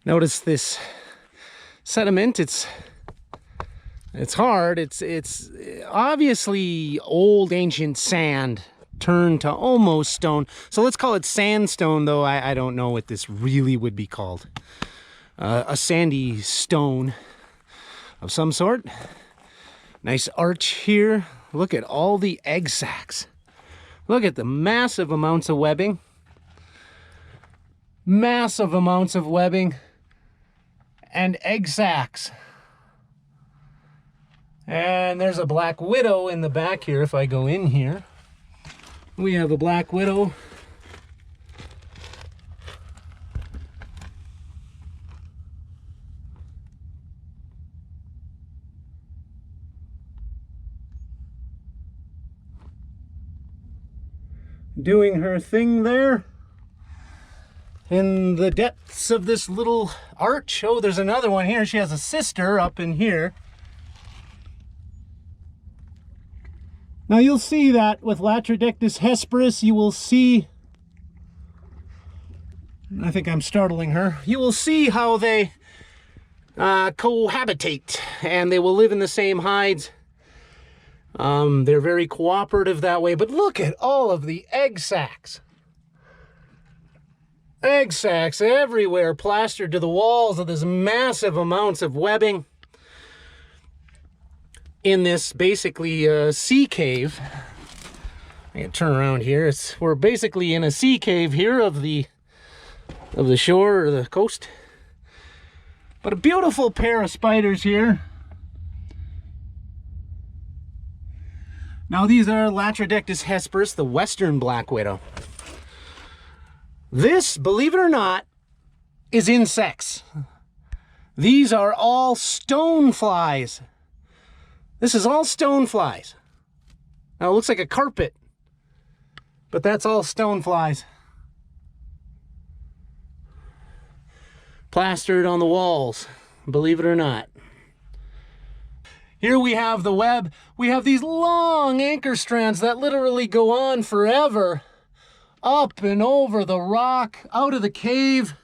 Notice this sediment, it's hard. It's obviously old ancient sand turned to almost stone. So let's call it sandstone, though I don't know what this really would be called. A sandy stone of some sort. Nice arch here. Look at all the egg sacs. Look at the massive amounts of webbing. Massive amounts of webbing and egg sacs. And there's a black widow in the back here. If I go in here, we have a black widow. Doing her thing there in the depths of this little arch. Oh, there's another one here. She has a sister up in here. Now you'll see that with Latrodectus hesperus, you will see, I think I'm startling her, you will see how they cohabitate, and they will live in the same hides. They're very cooperative that way, but look at all of the egg sacs. Egg sacs everywhere, plastered to the walls of this massive amounts of webbing in this basically sea cave. I can turn around here. We're basically in a sea cave here of the shore or the coast. But a beautiful pair of spiders here. Now these are Latrodectus hesperus, the western black widow. This, believe it or not, is insects. These are all stone flies. This is all stone flies. Now it looks like a carpet, but that's all stone flies. Plastered on the walls, believe it or not. Here we have the web. We have these long anchor strands that literally go on forever, up and over the rock, out of the cave,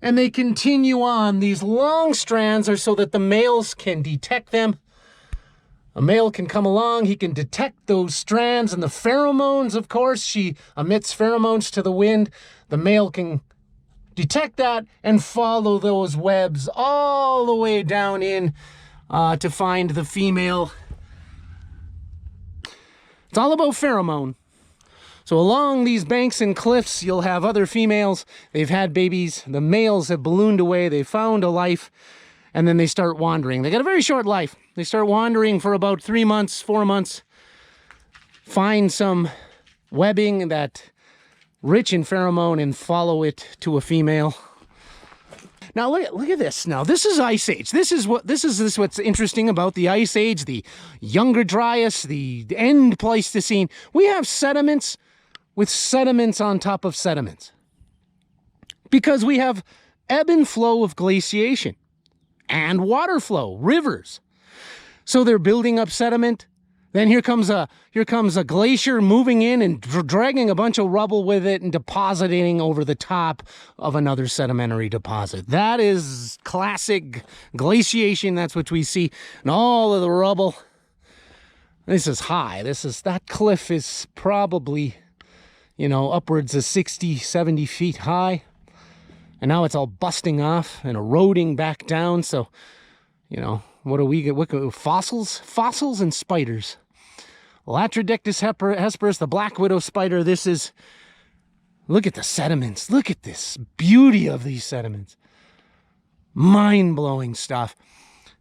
and they continue on. These long strands are so that the males can detect them. A male can come along, he can detect those strands and the pheromones, of course. She emits pheromones to the wind. The male can detect that and follow those webs all the way down in to find the female. It's all about pheromone. So along these banks and cliffs, you'll have other females. They've had babies. The males have ballooned away. They found a life. And then they start wandering. They got a very short life. They start wandering for about 3 months, 4 months. Find some webbing that rich in pheromone and follow it to a female. Now look at this. Now this is Ice Age. This is what's interesting about the Ice Age, the Younger Dryas, the end Pleistocene. We have sediments with sediments on top of sediments. Because we have ebb and flow of glaciation and water flow, rivers. So they're building up sediment. Then here comes a glacier moving in and dragging a bunch of rubble with it and depositing over the top of another sedimentary deposit. That is classic glaciation. That's what we see. And all of the rubble. This is high. That cliff is probably, upwards of 60, 70 feet high. And now it's all busting off and eroding back down. So, what do we get? Fossils? Fossils and spiders. Latrodectus hesperus, the black widow spider. Look at the sediments. Look at this beauty of these sediments. Mind-blowing stuff.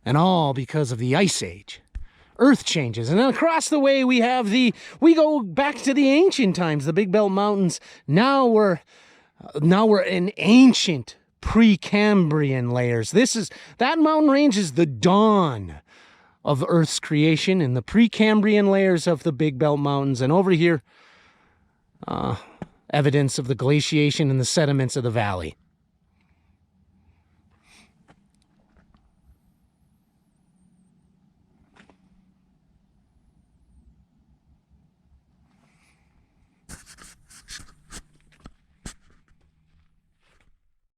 And all because of the Ice Age. Earth changes. And then across the way we go back to the ancient times, the Big Belt Mountains. Now we're in ancient Precambrian layers. That mountain range is the dawn of Earth's creation in the Precambrian layers of the Big Belt Mountains. And over here, evidence of the glaciation and the sediments of the valley.